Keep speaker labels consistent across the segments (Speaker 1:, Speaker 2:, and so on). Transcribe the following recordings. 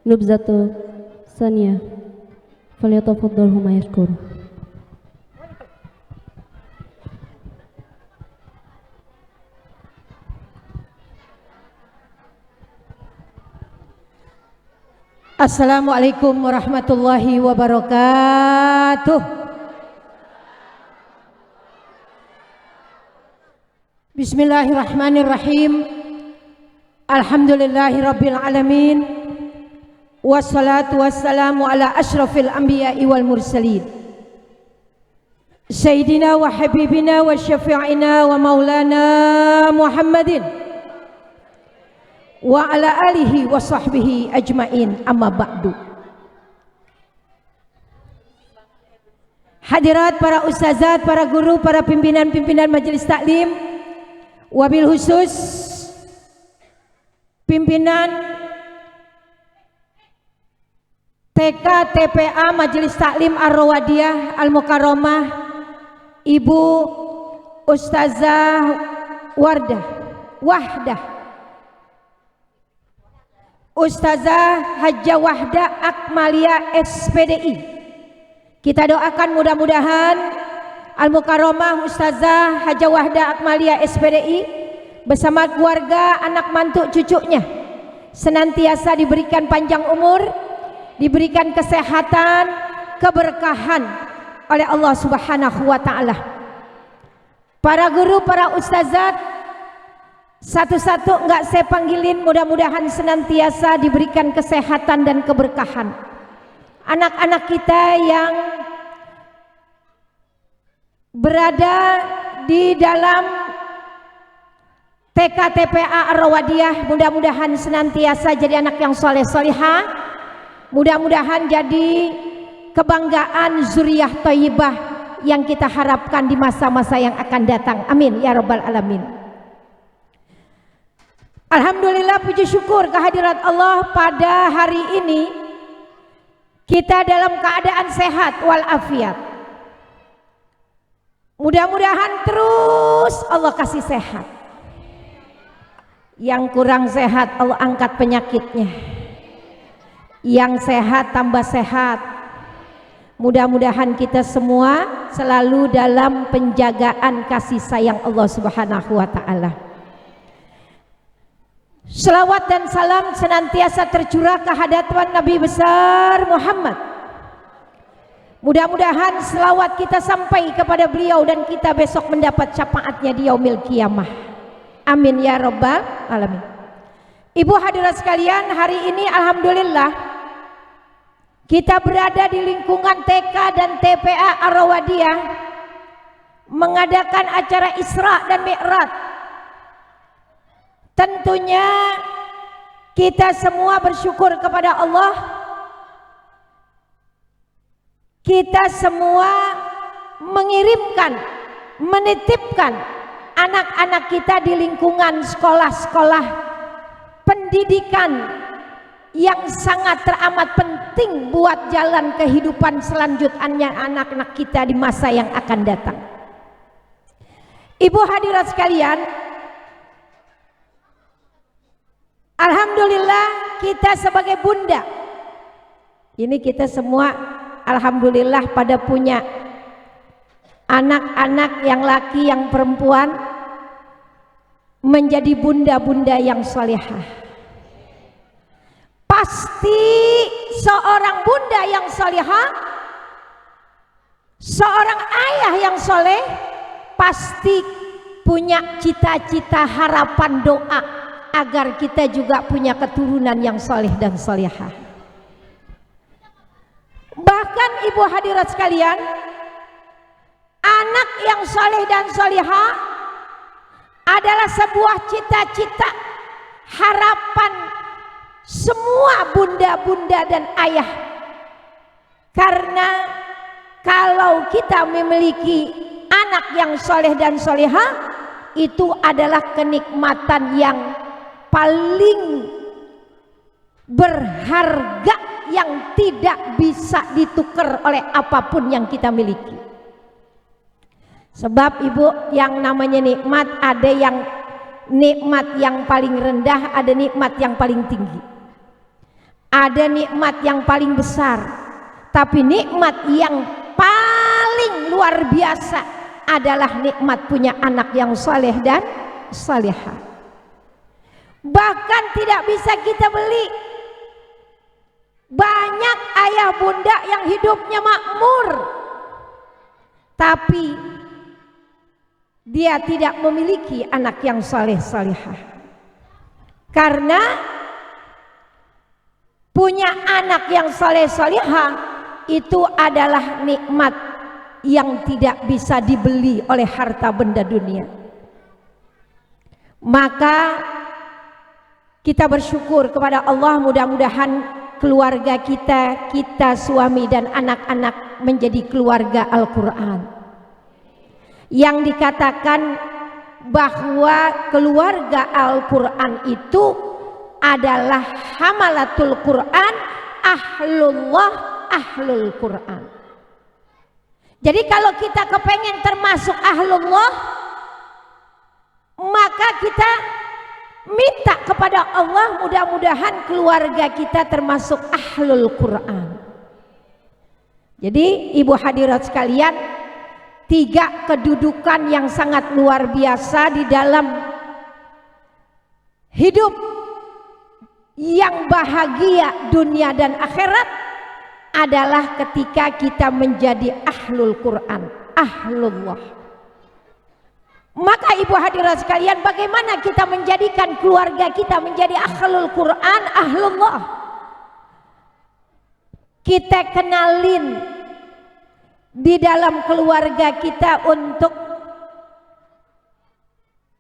Speaker 1: Nubzatu Sania falyatafaddalhu mashkur.
Speaker 2: Assalamualaikum warahmatullahi wabarakatuh. Bismillahirrahmanirrahim. Alhamdulillahi rabbil alamin. Wassalatu wassalamu ala ashrafil anbiya'i wal mursalin. Sayyidina wa habibina wa syafi'ina wa maulana Muhammadin wa ala alihi wa sahbihi ajmain, amma ba'du. Hadirat para ustazat, para guru, para pimpinan-pimpinan majelis taklim, wabil khusus pimpinan TK TPA Majelis Taklim Ar-Rawadiyah Al-Mukarramah, Ibu Ustazah Wahdah Ustazah Hajjah Wahdah Akmalia SPDI. Kita doakan mudah-mudahan Al-Mukarramah Ustazah Hajjah Wahdah Akmalia SPDI bersama keluarga, anak mantu, cucunya senantiasa diberikan panjang umur, diberikan kesehatan, keberkahan oleh Allah Subhanahu wa ta'ala. Para guru, para ustazat, satu-satu enggak saya panggilin, mudah-mudahan senantiasa diberikan kesehatan dan keberkahan. Anak-anak kita yang berada di dalam TK TPA Ar-Rawadiyah, mudah-mudahan senantiasa jadi anak yang soleh solihah, mudah-mudahan jadi kebanggaan zuriyah thayyibah yang kita harapkan di masa-masa yang akan datang. Amin ya rabbal alamin. Alhamdulillah, puji syukur kehadirat Allah, pada hari ini kita dalam keadaan sehat walafiat. Mudah-mudahan terus Allah kasih sehat. Yang kurang sehat Allah angkat penyakitnya, yang sehat tambah sehat. Mudah-mudahan kita semua selalu dalam penjagaan kasih sayang Allah Subhanahu wa ta'ala. Selawat dan salam senantiasa tercurah ke hadapan Nabi besar Muhammad. Mudah-mudahan selawat kita sampai kepada beliau dan kita besok mendapat syafaatnya di yaumil qiyamah. Amin ya rabbal alamin. Ibu hadirat sekalian, hari ini alhamdulillah kita berada di lingkungan TK dan TPA Ar-Rawadiyah mengadakan acara Isra dan Mi'raj. Tentunya kita semua bersyukur kepada Allah. Kita semua mengirimkan, menitipkan anak-anak kita di lingkungan sekolah-sekolah pendidikan yang sangat teramat penting buat jalan kehidupan selanjutnya anak-anak kita di masa yang akan datang. Ibu hadirat sekalian, alhamdulillah kita sebagai bunda, ini kita semua alhamdulillah pada punya anak-anak yang laki yang perempuan, menjadi bunda-bunda yang solehah. Pasti seorang bunda yang solehah, seorang ayah yang soleh, pasti punya cita-cita, harapan, doa agar kita juga punya keturunan yang soleh dan solehah. Bahkan ibu hadirat sekalian, anak yang soleh dan solehah adalah sebuah cita-cita, harapan semua bunda-bunda dan ayah. Karena kalau kita memiliki anak yang soleh dan solehah, itu adalah kenikmatan yang paling berharga yang tidak bisa ditukar oleh apapun yang kita miliki. Sebab ibu, yang namanya nikmat, ada yang nikmat yang paling rendah, ada nikmat yang paling tinggi. Ada nikmat yang paling besar, tapi nikmat yang paling luar biasa adalah nikmat punya anak yang saleh dan salihah. Bahkan tidak bisa kita beli. Banyak ayah bunda yang hidupnya makmur, tapi dia tidak memiliki anak yang saleh salihah. Karena punya anak yang saleh salihah itu adalah nikmat yang tidak bisa dibeli oleh harta benda dunia. Maka kita bersyukur kepada Allah, mudah-mudahan keluarga kita suami dan anak-anak menjadi keluarga Al-Quran. Yang dikatakan bahwa keluarga Al-Quran itu adalah hamalatul Quran, ahlullah, ahlul Quran. Jadi kalau kita kepengen termasuk ahlullah, maka kita minta kepada Allah mudah-mudahan keluarga kita termasuk ahlul Quran. Jadi ibu hadirat sekalian, 3 kedudukan yang sangat luar biasa di dalam hidup yang bahagia dunia dan akhirat adalah ketika kita menjadi ahlul Quran, ahlullah. Maka ibu hadirat sekalian, bagaimana kita menjadikan keluarga kita menjadi ahlul Quran, ahlullah? Kita kenalin di dalam keluarga kita untuk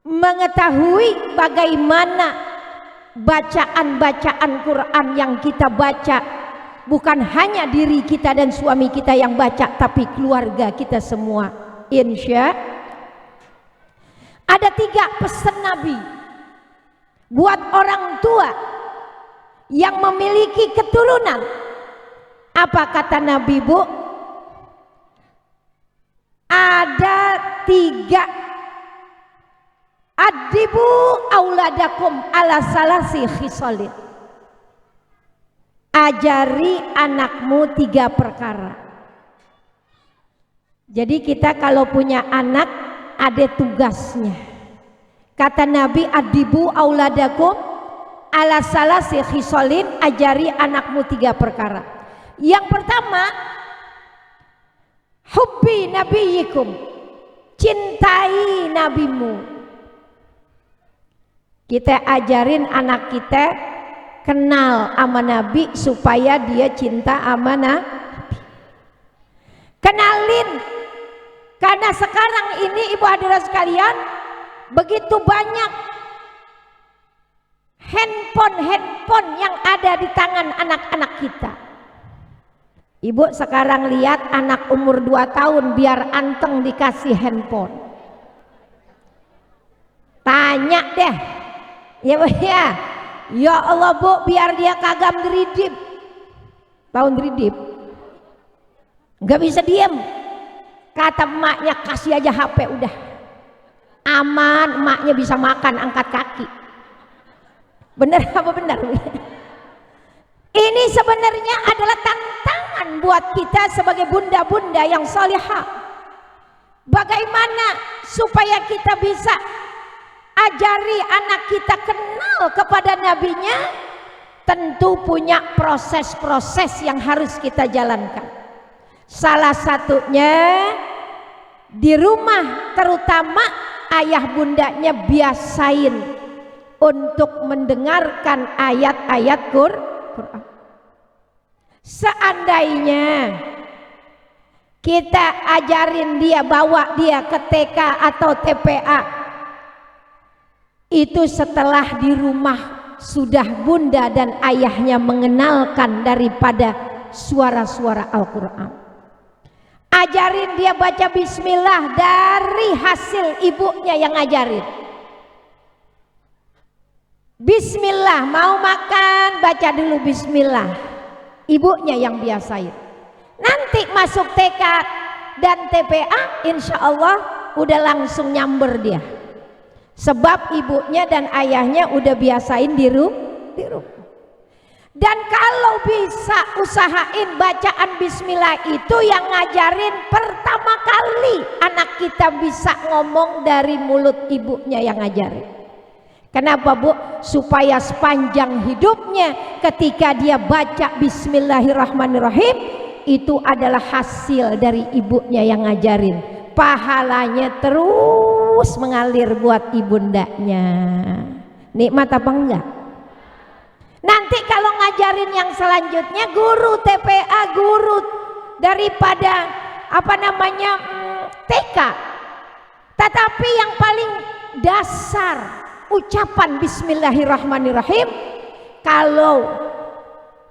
Speaker 2: mengetahui bagaimana bacaan-bacaan Quran yang kita baca. Bukan hanya diri kita dan suami kita yang baca, tapi keluarga kita semua. Insya ada 3 pesan Nabi buat orang tua yang memiliki keturunan. Apa kata Nabi, Bu? Ada 3. Adibu auladakum ala salasi khisalin. Ajari anakmu 3 perkara. Jadi kita kalau punya anak ada tugasnya. Kata Nabi, adibu auladakum ala salasi khisalin, ajari anakmu 3 perkara. Yang pertama, hubbi nabiyikum, cintai nabimu. Kita ajarin anak kita kenal sama Nabi supaya dia cinta sama Nabi. Kenalin. Karena sekarang ini ibu hadirat sekalian, begitu banyak handphone yang ada di tangan anak-anak kita. Ibu sekarang lihat anak umur 2 tahun biar anteng dikasih handphone. Tanya deh, ya Bu ya. Ya Allah Bu, biar dia kagak ngeridip. Tahu ngeridip? Nggak bisa diem. Kata emaknya, kasih aja HP udah aman, emaknya bisa makan angkat kaki. Bener apa benar? Ini sebenarnya adalah tantangan buat kita sebagai bunda-bunda yang salihah. Bagaimana supaya kita bisa ajari anak kita kenal kepada nabinya? Tentu punya proses-proses yang harus kita jalankan. Salah satunya di rumah, terutama ayah bundanya biasain untuk mendengarkan ayat-ayat Quran. Seandainya kita ajarin dia, bawa dia ke TK atau TPA, itu setelah di rumah sudah bunda dan ayahnya mengenalkan daripada suara-suara Al-Quran. Ajarin dia baca bismillah dari hasil ibunya yang ngajarin. Bismillah, mau makan baca dulu bismillah. Ibunya yang biasain. Nanti masuk TK dan TPA insya Allah udah langsung nyamber dia. Sebab ibunya dan ayahnya udah biasain di rumah. Dan kalau bisa usahain bacaan bismillah itu yang ngajarin pertama kali anak kita bisa ngomong dari mulut ibunya yang ngajarin. Kenapa Bu? Supaya sepanjang hidupnya ketika dia baca bismillahirrahmanirrahim itu adalah hasil dari ibunya yang ngajarin. Pahalanya terus mengalir buat ibundanya. Nikmat apa enggak? Nanti kalau ngajarin yang selanjutnya guru TPA, guru daripada TK. Tetapi yang paling dasar ucapan bismillahirrahmanirrahim, kalau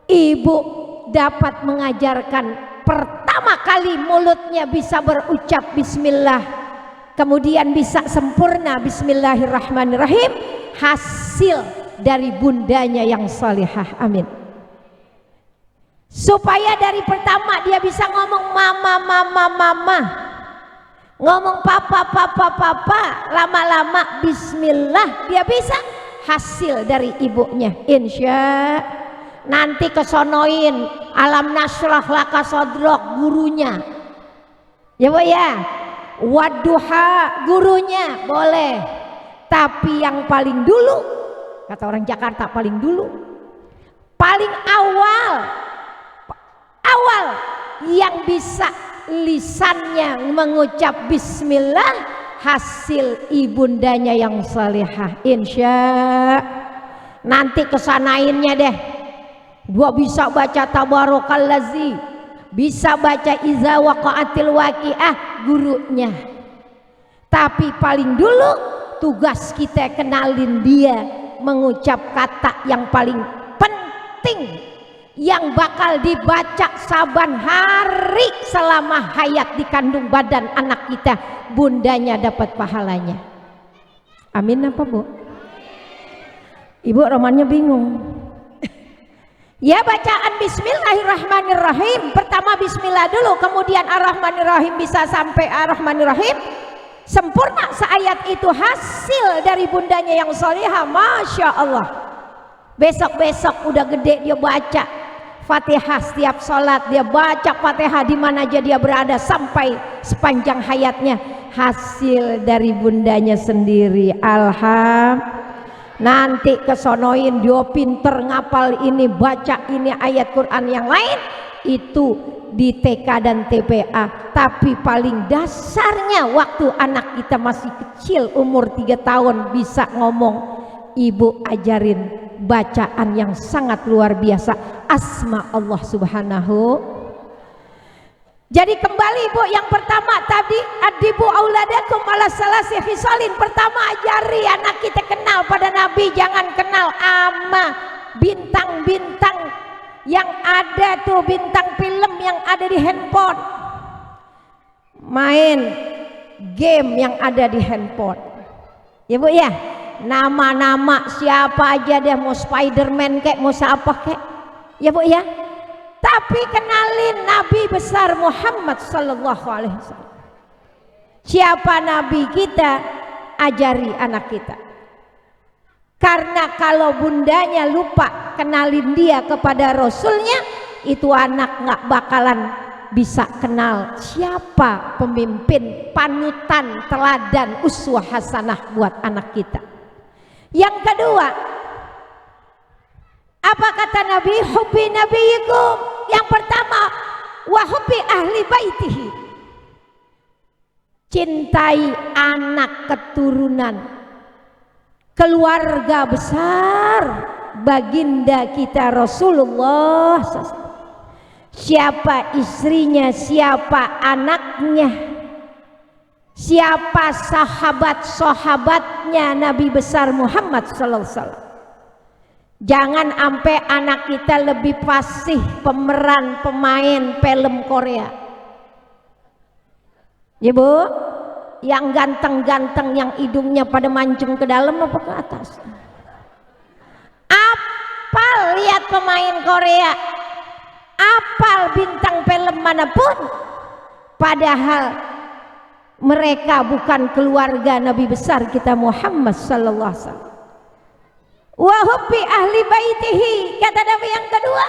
Speaker 2: ibu dapat mengajarkan pertama kali mulutnya bisa berucap bismillah, kemudian bisa sempurna bismillahirrahmanirrahim, hasil dari bundanya yang salihah. Amin. Supaya dari pertama dia bisa ngomong mama, ngomong papa, lama-lama bismillah dia bisa, hasil dari ibunya. Insya nanti kesonoin alam nasrah laka sodrok gurunya, ya Bu ya, wadduha gurunya boleh, tapi yang paling dulu, kata orang Jakarta, paling dulu, paling awal yang bisa lisannya mengucap bismillah, hasil ibundanya yang salihah. Insya nanti kesanainnya deh, gua bisa baca tabarakallazi, bisa baca iza waqa'atil waqi'ah gurunya. Tapi paling dulu tugas kita kenalin dia mengucap kata yang paling penting yang bakal dibaca saban hari selama hayat di kandung badan anak kita, bundanya dapat pahalanya. Amin apa Bu? Ibu romannya bingung. Ya, bacaan bismillahirrahmanirrahim, pertama bismillah dulu, kemudian ar-rahmanirrahim bisa sampai ar-rahmanirrahim, sempurna seayat itu hasil dari bundanya yang solihah. Masya Allah, besok-besok udah gede dia baca Fatihah setiap sholat, dia baca Fatihah di mana aja dia berada sampai sepanjang hayatnya, hasil dari bundanya sendiri. Alhamdulillah. Nanti kesonoin dia pinter ngapal ini, baca ini ayat Quran yang lain, itu di TK dan TPA. Tapi paling dasarnya waktu anak kita masih kecil umur 3 tahun bisa ngomong, ibu ajarin bacaan yang sangat luar biasa, asma Allah subhanahu. Jadi kembali Bu, yang pertama tadi adibu auladakum ala salasi khisalin. Pertama ajari anak kita kenal pada Nabi, jangan kenal ama bintang-bintang yang ada tuh, bintang film yang ada di handphone, main game yang ada di handphone, ya Bu ya. Nama-nama siapa aja deh, mau Spiderman kek, mau siapa kek, ya Bu ya. Tapi kenalin Nabi besar Muhammad sallallahu alaihi wasallam. Siapa Nabi kita, ajari anak kita. Karena kalau bundanya lupa kenalin dia kepada Rasulnya, itu anak nggak bakalan bisa kenal siapa pemimpin, panutan, teladan, uswah hasanah buat anak kita. Yang kedua, apa kata Nabi? Hubbi nabiyikum. Yang pertama, wa hubbi ahli baitihi. Cintai anak keturunan, keluarga besar baginda kita Rasulullah SAW. Siapa istrinya, siapa anaknya, siapa sahabat-sahabatnya Nabi besar Muhammad sallallahu alaihi wasallam. Jangan sampai anak kita lebih fasih pemeran pemain film Korea. Ya Bu, yang ganteng-ganteng yang hidungnya pada mancung ke dalam apa ke atas. Apal lihat pemain Korea, apal bintang film manapun, padahal mereka bukan keluarga Nabi besar kita Muhammad sallallahu alaihi wasallam. wa hubbi ahli baitihi. Kata Nabi yang kedua,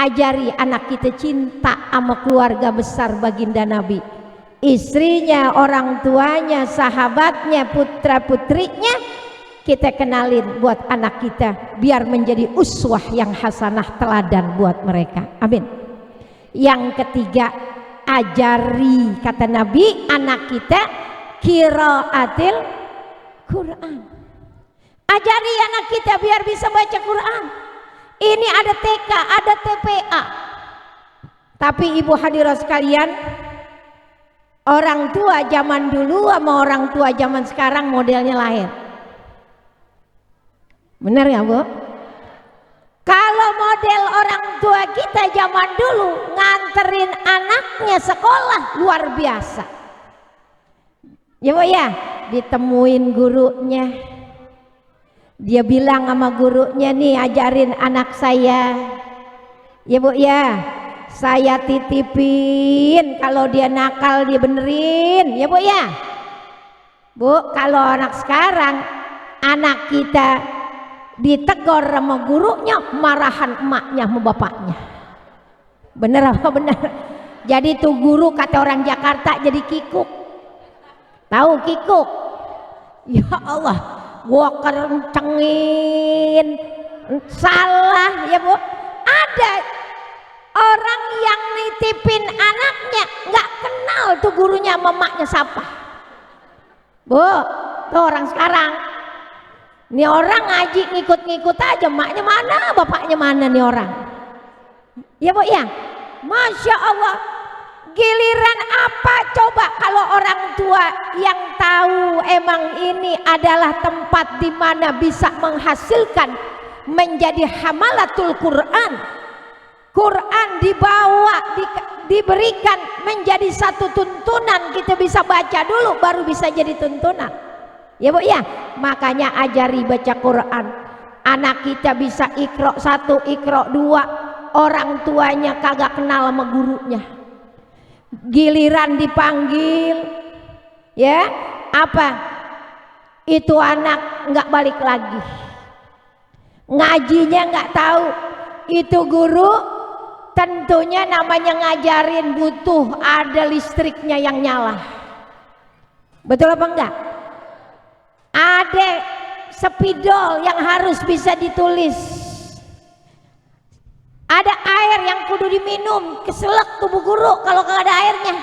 Speaker 2: ajari anak kita cinta sama keluarga besar baginda Nabi, istrinya, orang tuanya, sahabatnya, putra putrinya. Kita kenalin buat anak kita biar menjadi uswah yang hasanah, teladan buat mereka. Amin. Yang ketiga, ajari, kata Nabi, anak kita qiraatil Quran. Ajari anak kita biar bisa baca Quran. Ini ada TK, ada TPA. Tapi ibu hadirat sekalian, orang tua zaman dulu sama orang tua zaman sekarang modelnya lain. Benar ya Bu? Kalau model orang tua kita zaman dulu nganterin anaknya sekolah luar biasa. Ya Bu ya, ditemuin gurunya. Dia bilang sama gurunya, nih ajarin anak saya. Ya Bu ya, saya titipin, kalau dia nakal dia benerin. Ya Bu ya. Bu, kalau anak sekarang, anak kita ditegor sama gurunya, marahan emaknya sama bapaknya. Bener apa bener? Jadi tuh guru kata orang Jakarta jadi kikuk. Tahu kikuk? Ya Allah, gua kencengin, salah ya Bu. Ada orang yang nitipin anaknya nggak kenal tuh gurunya sama emaknya siapa. Bu, tuh orang sekarang. Ini orang ngaji ngikut-ngikut aja, maknya mana, bapaknya mana nih orang. Ya Bu ya, Masya Allah. Giliran apa coba kalau orang tua yang tahu emang ini adalah tempat di mana bisa menghasilkan menjadi hamalatul Quran. Quran dibawa, diberikan menjadi satu tuntunan, kita bisa baca dulu baru bisa jadi tuntunan. Ya Bu ya, makanya ajari baca Quran. Anak kita bisa Iqra 1, Iqra 2, orang tuanya kagak kenal sama gurunya. Giliran dipanggil, ya apa? Itu anak nggak balik lagi. Ngajinya nggak tahu. Itu guru tentunya namanya ngajarin butuh ada listriknya yang nyala. Betul apa enggak? Ada spidol yang harus bisa ditulis, ada air yang kudu diminum, keselak tubuh guru kalau gak ada airnya.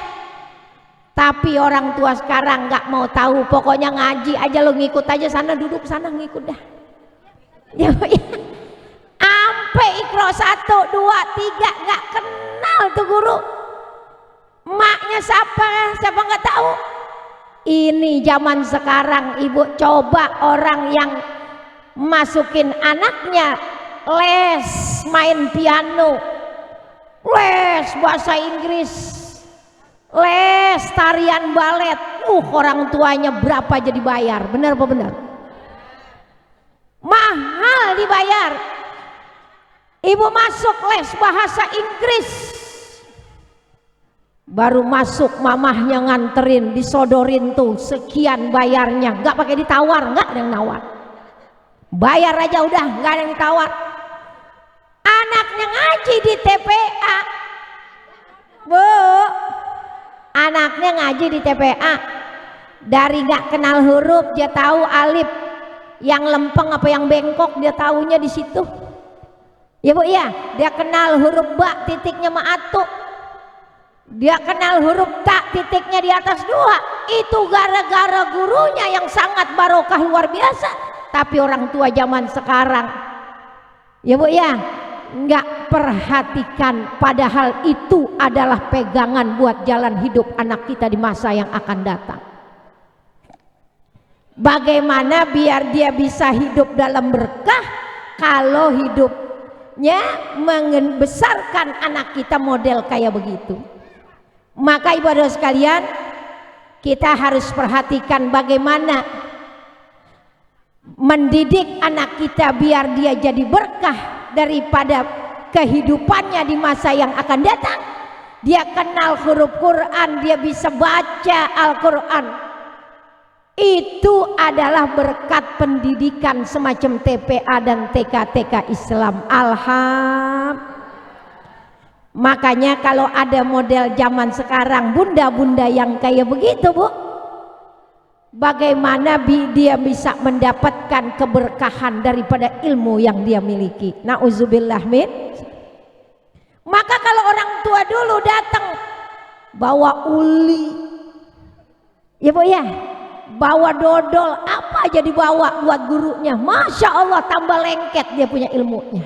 Speaker 2: Tapi orang tua sekarang nggak mau tahu, pokoknya ngaji aja, lo ngikut aja sana, duduk sana ngikut dah. Ya, ya. Sampai Iqra 1, 2, 3 nggak kenal tuh guru, emaknya siapa nggak tahu. Ini zaman sekarang ibu, coba orang yang masukin anaknya les main piano, les bahasa Inggris, les tarian balet, orang tuanya berapa jadi bayar, benar apa benar? Mahal dibayar. Ibu masuk les bahasa Inggris, baru masuk mamahnya nganterin, disodorin tuh sekian bayarnya, nggak pakai ditawar, nggak ada yang nawar, bayar aja udah, nggak ada yang ditawar. Anaknya ngaji di TPA, Bu, anaknya ngaji di TPA, dari nggak kenal huruf dia tahu alif yang lempeng apa yang bengkok, dia tahunya di situ. Ya Bu ya, dia kenal huruf ba titiknya ma'atu, dia kenal huruf ta titiknya di atas 2. Itu gara-gara gurunya yang sangat barokah luar biasa. Tapi orang tua zaman sekarang, ya Bu ya, nggak perhatikan, padahal itu adalah pegangan buat jalan hidup anak kita di masa yang akan datang. Bagaimana biar dia bisa hidup dalam berkah kalau hidupnya membesarkan anak kita model kayak begitu. Maka ibadah sekalian, kita harus perhatikan bagaimana mendidik anak kita biar dia jadi berkah daripada kehidupannya di masa yang akan datang. Dia kenal huruf Quran, dia bisa baca Al-Quran. Itu adalah berkat pendidikan semacam TPA dan TK-TK Islam. Makanya kalau ada model zaman sekarang, bunda-bunda yang kayak begitu, Bu, bagaimana dia bisa mendapatkan keberkahan daripada ilmu yang dia miliki. Nauzubillah min. Maka kalau orang tua dulu datang bawa uli, ya Bu ya, bawa dodol, apa aja dibawa buat gurunya, Masya Allah tambah lengket dia punya ilmunya.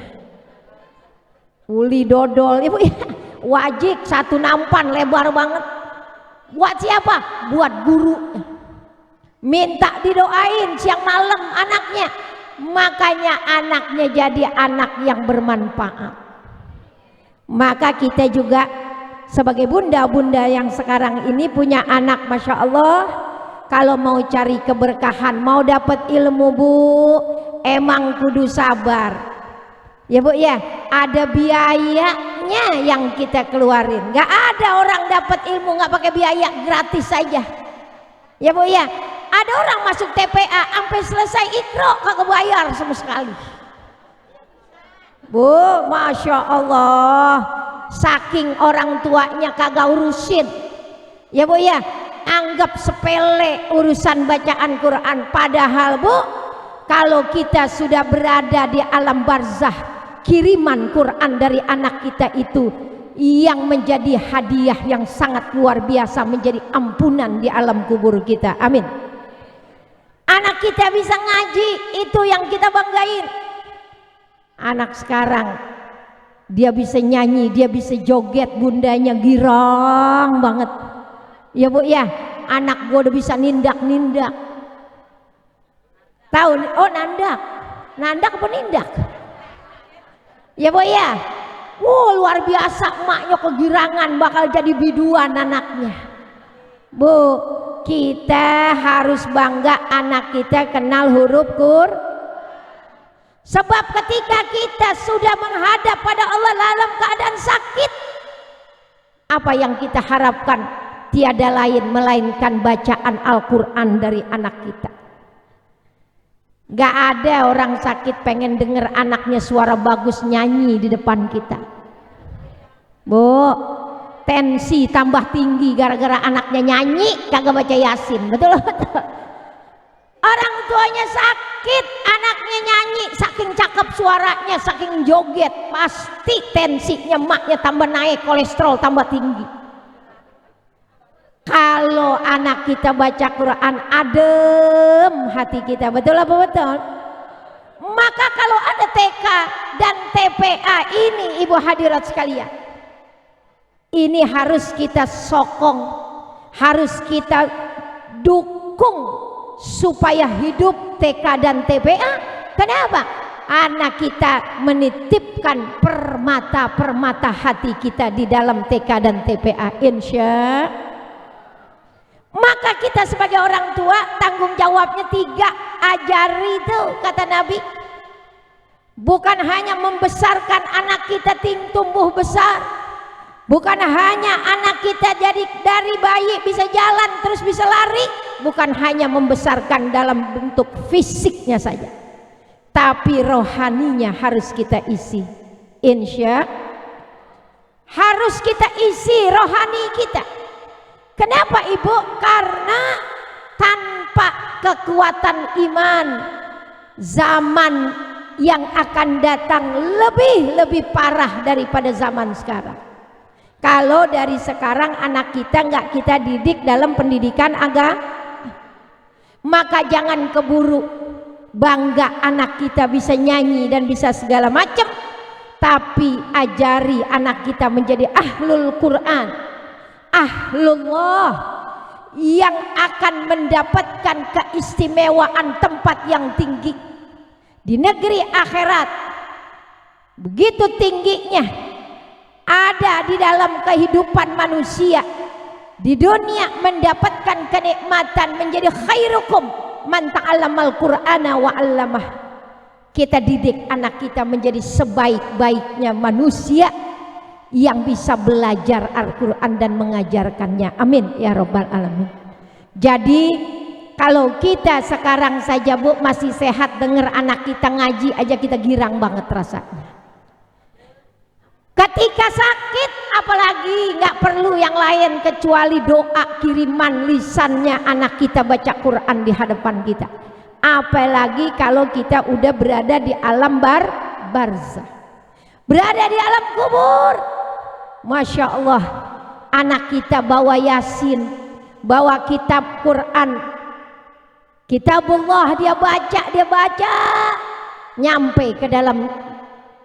Speaker 2: Uli, dodol, ya Bu ya, wajib satu nampan lebar banget. Buat siapa? Buat gurunya. Minta didoain siang malam anaknya, makanya anaknya jadi anak yang bermanfaat. Maka kita juga sebagai bunda-bunda yang sekarang ini punya anak, Masya Allah, kalau mau cari keberkahan, mau dapat ilmu, Bu, emang kudu sabar, ya Bu ya, ada biayanya yang kita keluarin. Gak ada orang dapat ilmu gak pakai biaya, gratis saja, ya Bu ya. Ada orang masuk TPA sampai selesai Iqra kagak bayar sama sekali, Bu. Masya Allah, saking orang tuanya kagak urusin, ya Bu ya, anggap sepele urusan bacaan Quran. Padahal Bu, kalau kita sudah berada di alam barzah, kiriman Quran dari anak kita itu yang menjadi hadiah yang sangat luar biasa, menjadi ampunan di alam kubur kita. Amin. Anak kita bisa ngaji, itu yang kita banggain. Anak sekarang dia bisa nyanyi, dia bisa joget, bundanya girang banget, ya Bu ya. Anak gua udah bisa nindak-nindak. Tahu? Oh, nandak apa nindak? Ya Bu ya. Luar biasa, emaknya kegirangan bakal jadi biduan anaknya. Bu, kita harus bangga anak kita kenal huruf sebab ketika kita sudah menghadap pada Allah dalam keadaan sakit, apa yang kita harapkan? Tiada lain melainkan bacaan Al-Quran dari anak kita. Gak ada orang sakit pengen denger anaknya suara bagus nyanyi di depan kita, Bu. Tensi tambah tinggi gara-gara anaknya nyanyi kagak baca Yasin. Betul betul. Orang tuanya sakit, anaknya nyanyi, saking cakep suaranya, saking joget, pasti tensinya maknya tambah naik, kolesterol tambah tinggi. Kalau anak kita baca Quran, adem hati kita. Betul apa betul? Maka kalau ada TK dan TPA ini, ibu hadirat sekalian, ini harus kita sokong, harus kita dukung supaya hidup TK dan TPA. Kenapa? Anak kita menitipkan permata-permata hati kita di dalam TK dan TPA, insya. Maka kita sebagai orang tua tanggung jawabnya 3, ajari itu kata Nabi. Bukan hanya membesarkan anak kita tumbuh besar, bukan hanya anak kita jadi dari bayi bisa jalan terus bisa lari, bukan hanya membesarkan dalam bentuk fisiknya saja, tapi rohaninya harus kita isi. Insya harus kita isi rohani kita. Kenapa Ibu? Karena tanpa kekuatan iman, zaman yang akan datang lebih parah daripada zaman sekarang. Kalau dari sekarang anak kita nggak kita didik dalam pendidikan agama, maka jangan keburu bangga anak kita bisa nyanyi dan bisa segala macam, tapi ajari anak kita menjadi ahlul Quran, ahlullah, yang akan mendapatkan keistimewaan tempat yang tinggi di negeri akhirat. Begitu tingginya ada di dalam kehidupan manusia. Di dunia mendapatkan kenikmatan menjadi khairukum man ta'allamal qur'ana wa 'allamah. Kita didik anak kita menjadi sebaik-baiknya manusia yang bisa belajar Al-Quran dan mengajarkannya. Amin ya rabbal alamin. Jadi Kalau kita sekarang saja Bu masih sehat, dengar anak kita ngaji aja kita girang banget rasanya. Ketika sakit apalagi nggak perlu yang lain kecuali doa kiriman lisannya anak kita baca Quran di hadapan kita. Apalagi kalau kita udah berada di alam barzah, berada di alam kubur. Masya Allah, anak kita bawa Yasin, bawa kitab Quran, kitabullah dia baca, nyampe ke dalam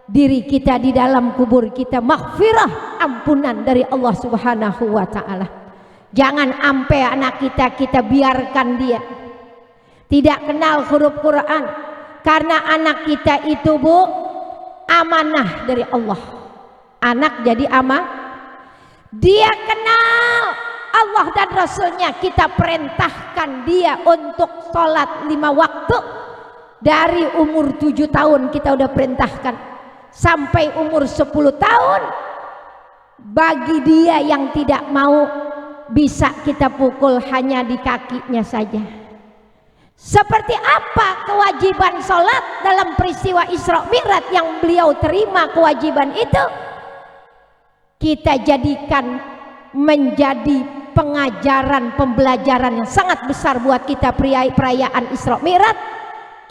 Speaker 2: diri kita, di dalam kubur kita maghfirah, ampunan dari Allah Subhanahu wa ta'ala. Jangan ampe anak kita biarkan dia tidak kenal huruf Quran, karena anak kita itu Bu amanah dari Allah. Anak jadi dia kenal Allah dan Rasulnya, kita perintahkan dia untuk sholat 5 waktu. Dari umur 7 tahun kita udah perintahkan sampai umur 10 tahun. Bagi dia yang tidak mau, bisa kita pukul hanya di kakinya saja. Seperti apa kewajiban sholat dalam peristiwa Isra Mi'raj yang beliau terima kewajiban itu, kita jadikan menjadi pengajaran, pembelajaran yang sangat besar buat kita perayaan Isra Mi'raj.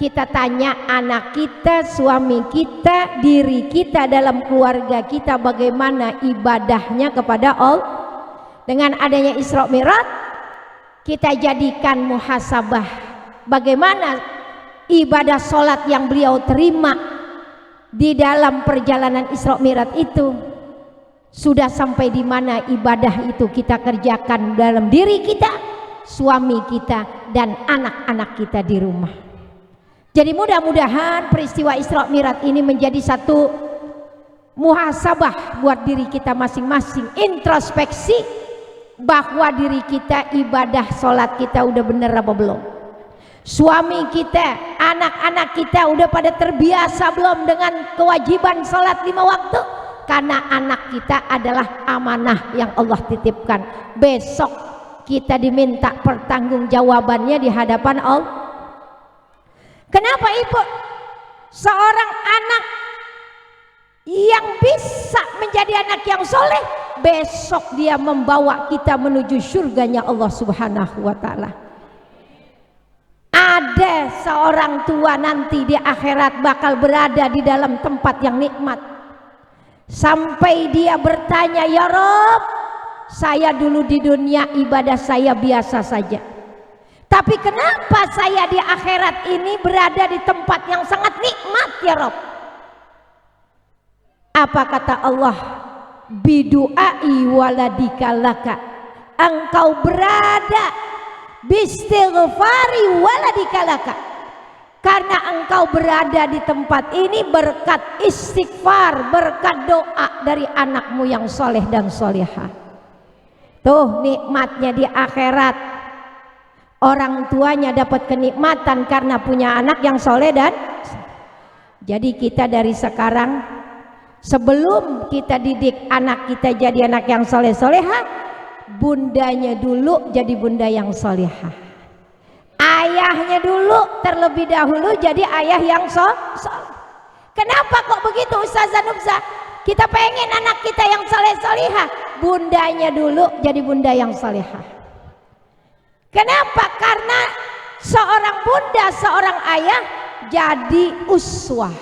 Speaker 2: Kita tanya anak kita, suami kita, diri kita, dalam keluarga kita bagaimana ibadahnya kepada Allah. Dengan adanya Isra Mi'raj kita jadikan muhasabah bagaimana ibadah sholat yang beliau terima di dalam perjalanan Isra Mi'raj itu. Sudah sampai di mana ibadah itu kita kerjakan dalam diri kita, suami kita, dan anak-anak kita di rumah. Jadi mudah-mudahan peristiwa Isra Mi'raj ini menjadi satu muhasabah buat diri kita masing-masing, introspeksi bahwa diri kita, ibadah sholat kita udah bener apa belum, suami kita, anak-anak kita udah pada terbiasa belum dengan kewajiban sholat 5 waktu. Karena anak kita adalah amanah yang Allah titipkan. Besok kita diminta pertanggungjawabannya di hadapan Allah. Kenapa Ibu? Seorang anak yang bisa menjadi anak yang soleh, besok dia membawa kita menuju surganya Allah Subhanahu wa ta'ala. Ada seorang tua nanti di akhirat bakal berada di dalam tempat yang nikmat, sampai dia bertanya, ya Rob, saya dulu di dunia ibadah saya biasa saja, tapi kenapa saya di akhirat ini berada di tempat yang sangat nikmat ya Rob? Apa kata Allah? Bidu'ai waladika laka, engkau berada bistighfari waladika laka, karena engkau berada di tempat ini berkat istighfar, berkat doa dari anakmu yang soleh dan solehah. Tuh nikmatnya di akhirat. Orang tuanya dapat kenikmatan karena punya anak yang soleh dan. Jadi kita dari sekarang, sebelum kita didik anak kita jadi anak yang soleh solehah, bundanya dulu jadi bunda yang solehah. Ayahnya dulu terlebih dahulu jadi ayah yang soleh. Kenapa kok begitu Ustazah Nubza? Kita pengen anak kita yang soleh-solehah, bundanya dulu jadi bunda yang solehah. Kenapa? Karena seorang bunda, seorang ayah jadi uswah,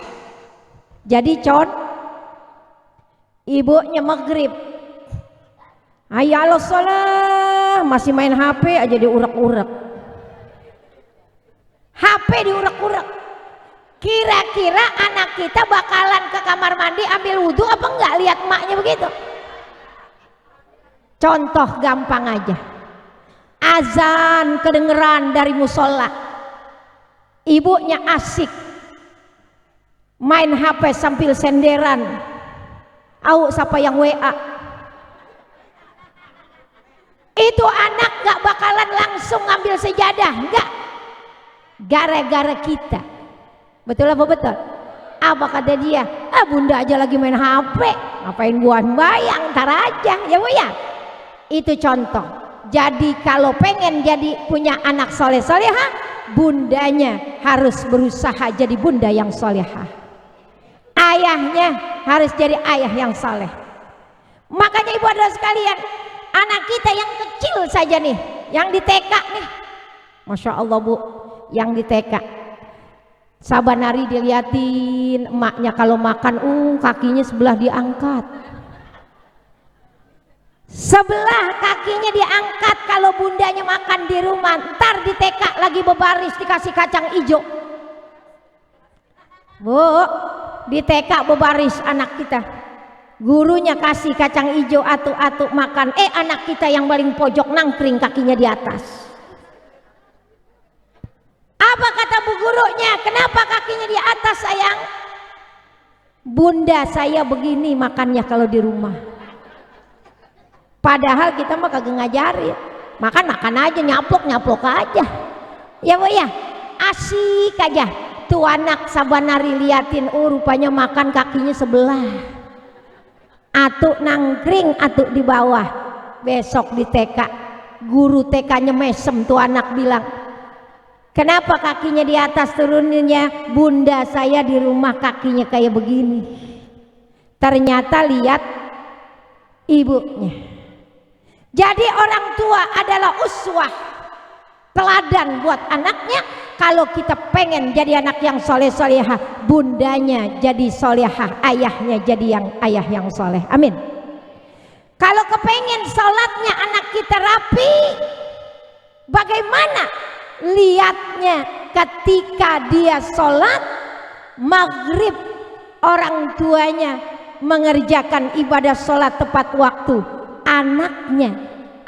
Speaker 2: jadi ibunya maghrib, ayo sholat, masih main HP aja diurak-urak, HP diurak-urak. Kira-kira anak kita bakalan ke kamar mandi ambil wudhu apa enggak lihat emaknya begitu? Contoh gampang aja, azan kedengeran dari musola, ibunya asik main HP sambil senderan, au siapa yang WA, itu anak gak bakalan langsung ngambil sejadah, enggak, gara-gara kita. Betul apa betul? Apa kata dia? Ah bunda aja lagi main HP, ngapain gua bayang, ntar aja ya Bu ya. Itu contoh. Jadi kalau pengen jadi punya anak soleh soleha, bundanya harus berusaha jadi bunda yang solehah, ayahnya harus jadi ayah yang soleh. Makanya ibu hadirin sekalian, anak kita yang kecil saja nih, yang di TK nih, Masya Allah bu, yang di TK saban hari diliatin emaknya kalau makan, kakinya sebelah diangkat, sebelah kakinya diangkat kalau bundanya makan di rumah. Ntar di TK lagi berbaris dikasih kacang hijau, bu, di TK berbaris anak kita, gurunya kasih kacang hijau atuk-atuk makan, anak kita yang paling pojok nangkring kakinya di atas. Apa kata bu gurunya? Kenapa kakinya di atas sayang? Bunda saya begini makannya kalau di rumah. Padahal kita mah kagak ngajarin, makan aja, nyaplok aja, ya bu ya, asik aja. Tuh anak sabanari liatin, rupanya makan kakinya sebelah, atuk nangkring, atuk di bawah. Besok di TK, guru TK-nya mesem, tuh anak bilang, kenapa kakinya di atas? Turuninnya, bunda saya di rumah kakinya kayak begini. Ternyata lihat ibunya. Jadi orang tua adalah uswah, teladan buat anaknya. Kalau kita pengen jadi anak yang soleh solehah, bundanya jadi solehah, ayahnya jadi ayah yang soleh. Amin. Kalau kepengen sholatnya anak kita rapi, bagaimana? Lihatnya ketika dia sholat maghrib, orang tuanya mengerjakan ibadah sholat tepat waktu, anaknya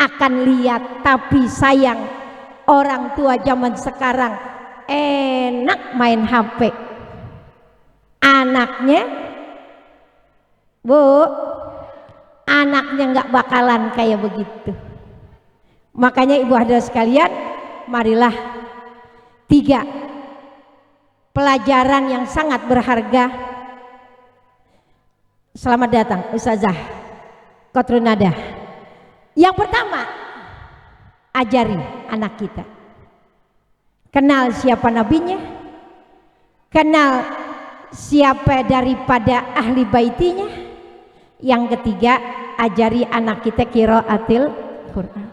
Speaker 2: akan lihat. Tapi sayang, orang tua zaman sekarang enak main HP, anaknya bu, anaknya nggak bakalan kayak begitu. Makanya ibu hadirin sekalian, marilah 3 pelajaran yang sangat berharga. Selamat datang Ustazah Kotrunada. Yang pertama, ajari anak kita kenal siapa nabinya, kenal siapa daripada ahli baitinya. Yang ketiga, ajari anak kita qiraatil Quran.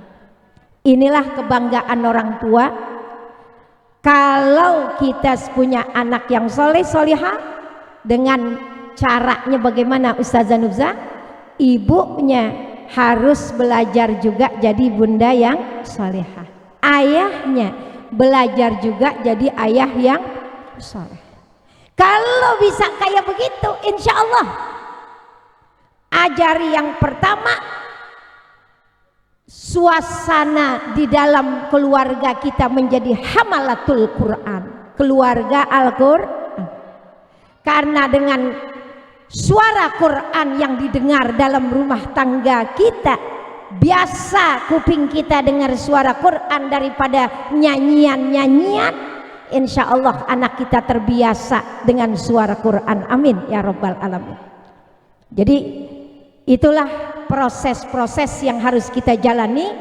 Speaker 2: Inilah kebanggaan orang tua. Kalau kita punya anak yang soleh solehah, dengan caranya bagaimana Ustazah Nubza? Ibunya harus belajar juga jadi bunda yang solehah, ayahnya belajar juga jadi ayah yang soleh. Kalau bisa kayak begitu, insya Allah. Ajari yang pertama, suasana di dalam keluarga kita menjadi hamalatul Quran, keluarga Al-Quran. Karena dengan suara Quran yang didengar dalam rumah tangga kita, biasa kuping kita dengar suara Quran daripada nyanyian-nyanyian, insya Allah anak kita terbiasa dengan suara Quran. Amin ya Rabbal Alamin. Jadi itulah proses-proses yang harus kita jalani.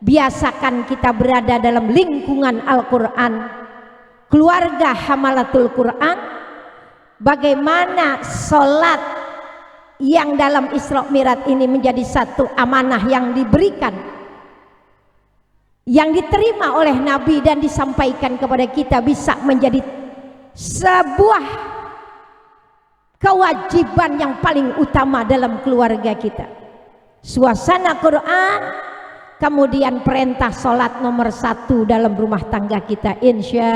Speaker 2: Biasakan kita berada dalam lingkungan Al-Quran, keluarga hamalatul Quran. Bagaimana sholat yang dalam Isra Mi'raj ini menjadi satu amanah yang diberikan, yang diterima oleh Nabi dan disampaikan kepada kita, bisa menjadi sebuah kewajiban yang paling utama dalam keluarga kita. Suasana Quran, kemudian perintah sholat nomor 1 dalam rumah tangga kita, insya.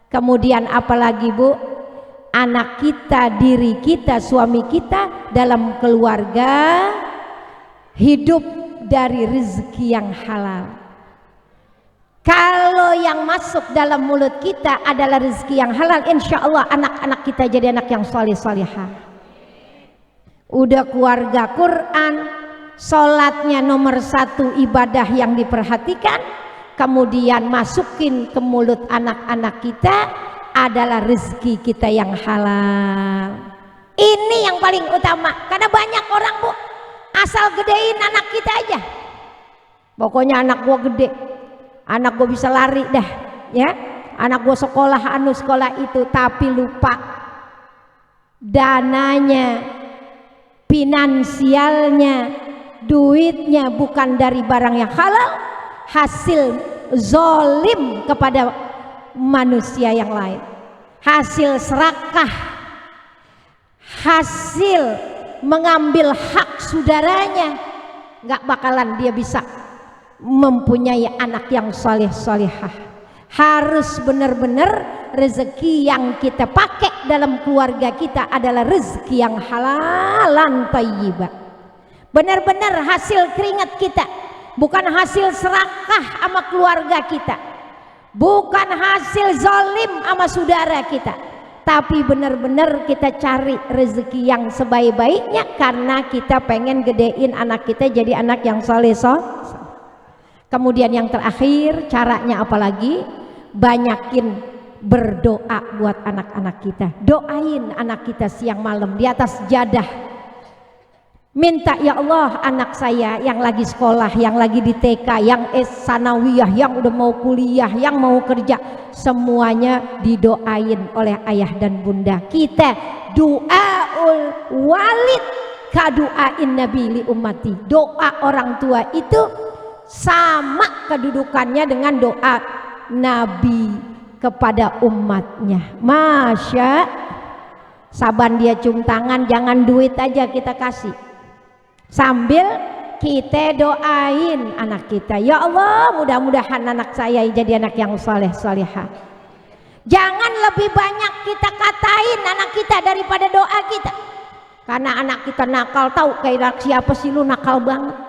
Speaker 2: Kemudian apalagi bu, anak kita, diri kita, suami kita dalam keluarga hidup dari rezeki yang halal. Kalau yang masuk dalam mulut kita adalah rezeki yang halal, insya Allah anak-anak kita jadi anak yang soleh-solehah. Udah keluarga Quran, sholatnya nomor 1 ibadah yang diperhatikan. Kemudian masukin ke mulut anak-anak kita adalah rezeki kita yang halal. Ini yang paling utama. Karena banyak orang bu, asal gedein anak kita aja, Pokoknya anak gua gede, anak gua bisa lari dah, ya. Anak gua sekolah itu, tapi lupa dananya, finansialnya, duitnya bukan dari barang yang halal, hasil zolim kepada manusia yang lain, hasil serakah, hasil mengambil hak saudaranya. Nggak bakalan dia bisa mempunyai anak yang soleh-solehah. Harus benar-benar rezeki yang kita pakai dalam keluarga kita adalah rezeki yang halalan thayyibah. Benar-benar hasil keringat kita, bukan hasil serakah sama keluarga kita, bukan hasil zalim sama saudara kita, tapi benar-benar kita cari rezeki yang sebaik-baiknya karena kita pengen gedein anak kita jadi anak yang soleh. Kemudian yang terakhir, caranya apalagi? Banyakin berdoa buat anak-anak kita. Doain anak kita siang malam di atas jadah. Minta, ya Allah, anak saya yang lagi sekolah, yang lagi di TK, yang sanawiyah, yang udah mau kuliah, yang mau kerja, semuanya didoain oleh ayah dan bunda kita. Du'aul walid kadu'ain nabi li ummati. Doa orang tua itu sama kedudukannya dengan doa Nabi kepada umatnya. Masya, saban dia cium tangan, jangan duit aja kita kasih, sambil kita doain anak kita. Ya Allah, mudah-mudahan anak saya jadi anak yang soleh solehah. Jangan lebih banyak kita katain anak kita daripada doa kita, karena anak kita nakal. Tahu kayak siapa sih lu nakal banget,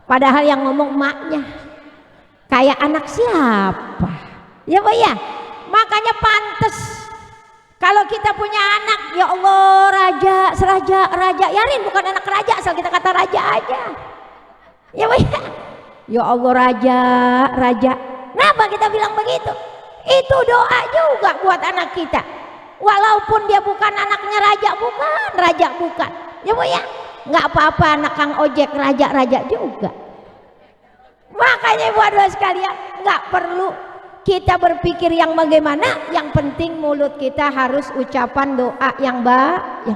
Speaker 2: padahal yang ngomong emaknya. Kayak anak siapa? Ya Bu ya. Makanya pantes kalau kita punya anak, ya Allah, raja. Yarin bukan anak raja, asal kita kata raja aja. Ya Bu ya. Ya Allah, raja. Kenapa kita bilang begitu? Itu doa juga buat anak kita. Walaupun dia bukan anaknya raja, bukan. Ya Bu ya. Nggak apa-apa anak Kang Ojek raja juga. Makanya ibu hadirin sekalian, nggak perlu kita berpikir yang bagaimana, yang penting mulut kita harus ucapan doa yang baik.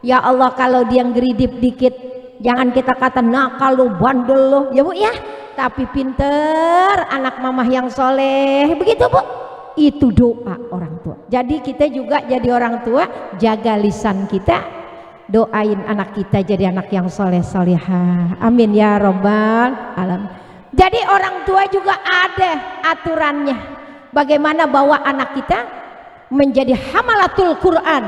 Speaker 2: Ya Allah, kalau dia ngeridip dikit, jangan kita kata nakal lu, bandel lu, ya Bu ya, tapi pinter, anak mamah yang soleh, begitu Bu. Itu doa orang tua. Jadi kita juga jadi orang tua, jaga lisan kita, doain anak kita jadi anak yang soleh solehah. Amin ya robbal alamin. Jadi orang tua juga ada aturannya, bagaimana bawa anak kita menjadi hamalatul Quran,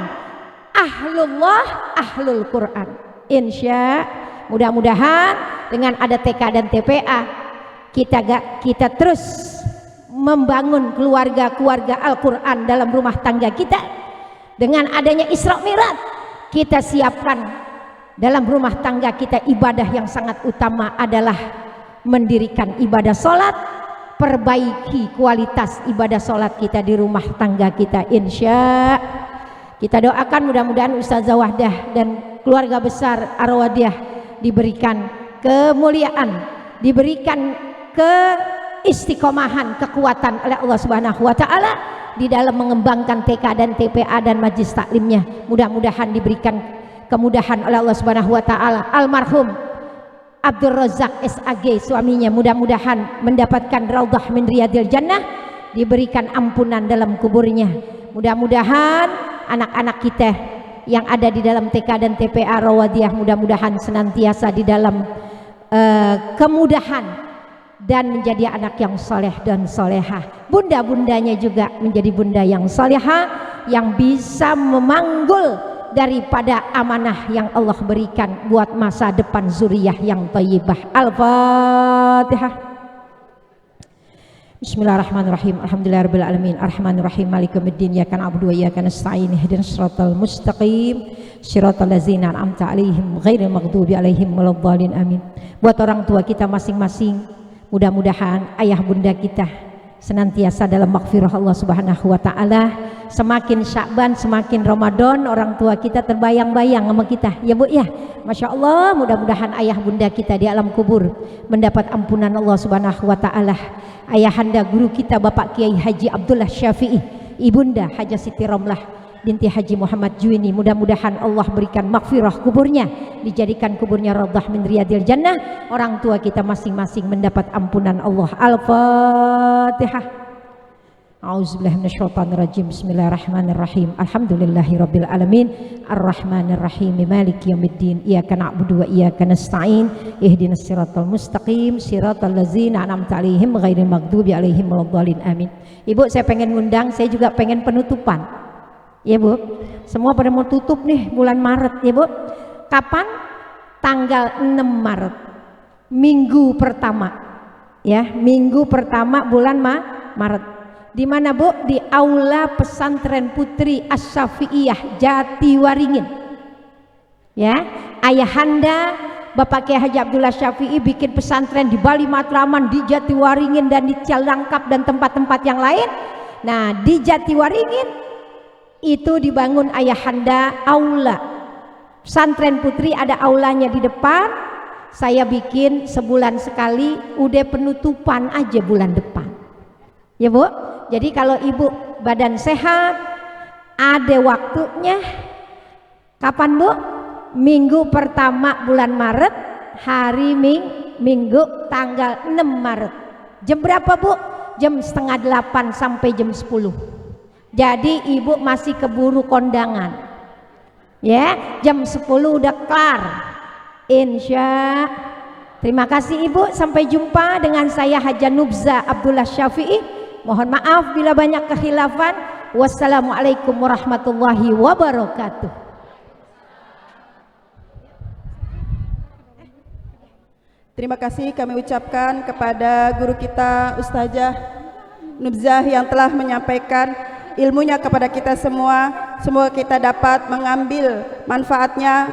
Speaker 2: ahlul Quran. Insya mudah-mudahan dengan ada TK dan TPA kita terus membangun keluarga Al-Quran dalam rumah tangga kita. Dengan adanya Isra Mi'raj, kita siapkan dalam rumah tangga kita ibadah yang sangat utama adalah mendirikan ibadah sholat, perbaiki kualitas ibadah sholat kita di rumah tangga kita. Insya kita doakan mudah-mudahan Ustazah Wahdah dan keluarga besar Ar-Wadiyah diberikan kemuliaan, diberikan keistiqomahan, kekuatan oleh Allah Subhanahu wa Ta'ala di dalam mengembangkan TK dan TPA dan majlis taklimnya. Mudah-mudahan diberikan kemudahan oleh Allah Subhanahu wa Ta'ala. Almarhum Abdul Razak SAG suaminya mudah-mudahan mendapatkan raudhah min riyadil jannah, diberikan ampunan dalam kuburnya. Mudah-mudahan anak-anak kita yang ada di dalam TK dan TPA Rawadiah mudah-mudahan senantiasa di dalam kemudahan dan menjadi anak yang soleh dan solehah. Bunda-bundanya juga menjadi bunda yang solehah, yang bisa memanggul daripada amanah yang Allah berikan buat masa depan zuriyah yang thayyibah. Al-Fatihah. Bismillahirrahmanirrahim. Alhamdulillahirabbil alamin. Arrahmanirrahim. Maliki yaumiddin. Iyyaka na'budu wa iyyaka nasta'in. Ihdinas siratal mustaqim. Shiratal ladzina an'amta 'alaihim ghairil maghdubi 'alaihim waladdallin. Amin. Buat orang tua kita masing-masing, mudah-mudahan ayah bunda kita senantiasa dalam maghfirah Allah Subhanahu wa taala. Semakin Sya'ban, semakin Ramadan, orang tua kita terbayang-bayang sama kita, ya Bu ya. Masya Allah, mudah-mudahan ayah bunda kita di alam kubur mendapat ampunan Allah Subhanahu wa taala. Ayahanda guru kita Bapak Kiai Haji Abdullah Syafi'i, ibunda Hajah Siti Romlah binti Haji Muhammad Juwini, mudah-mudahan Allah berikan maghfirah kuburnya, dijadikan kuburnya raudhah min riyadil jannah. Orang tua kita masing-masing mendapat ampunan Allah. Al-Fatihah. A'udzubillahi minasyaitonirrajim. Bismillahirrahmanirrahim. Alhamdulillahirabbil alamin. Arrahmanirrahim. Maliki yaumiddin. Iyyaka na'budu wa iyyaka nasta'in. Ihdinas siratal mustaqim, siratal ladzina an'amta 'alaihim ghairil maghdubi 'alaihim waladdallin. Amin. Ibu, saya pengen ngundang, saya juga pengen penutupan. Ya Bu, semua pada mau tutup nih bulan Maret ya Bu. Kapan? Tanggal 6 Maret, minggu pertama. Ya, minggu pertama bulan Maret. Di mana Bu? Di Aula Pesantren Putri Asy-Syafi'iyah Jatiwaringin. Ya, ayahanda Bapak Kiai Haji Abdullah Syafi'i bikin pesantren di Bali Matraman, di Jatiwaringin dan di Cialangkap dan tempat-tempat yang lain. Nah, di Jatiwaringin itu dibangun ayahanda aula. Pesantren Putri ada aulanya di depan. Saya bikin sebulan sekali, udah penutupan aja bulan depan. Ya Bu, jadi kalau ibu badan sehat, ada waktunya. Kapan Bu? Minggu pertama bulan Maret, hari Minggu tanggal 6 Maret. Jam berapa Bu? Jam setengah 8 sampai jam 10. Jadi ibu masih keburu kondangan. Ya, jam 10 udah kelar. Insya. Terima kasih Ibu, sampai jumpa dengan saya Hajah Nubza Abdullah Syafi'i. Mohon maaf bila banyak kekhilafan. Wassalamualaikum warahmatullahi wabarakatuh.
Speaker 3: Terima kasih kami ucapkan kepada guru kita Ustazah Nubzah yang telah menyampaikan ilmunya kepada kita semua. Semoga kita dapat mengambil manfaatnya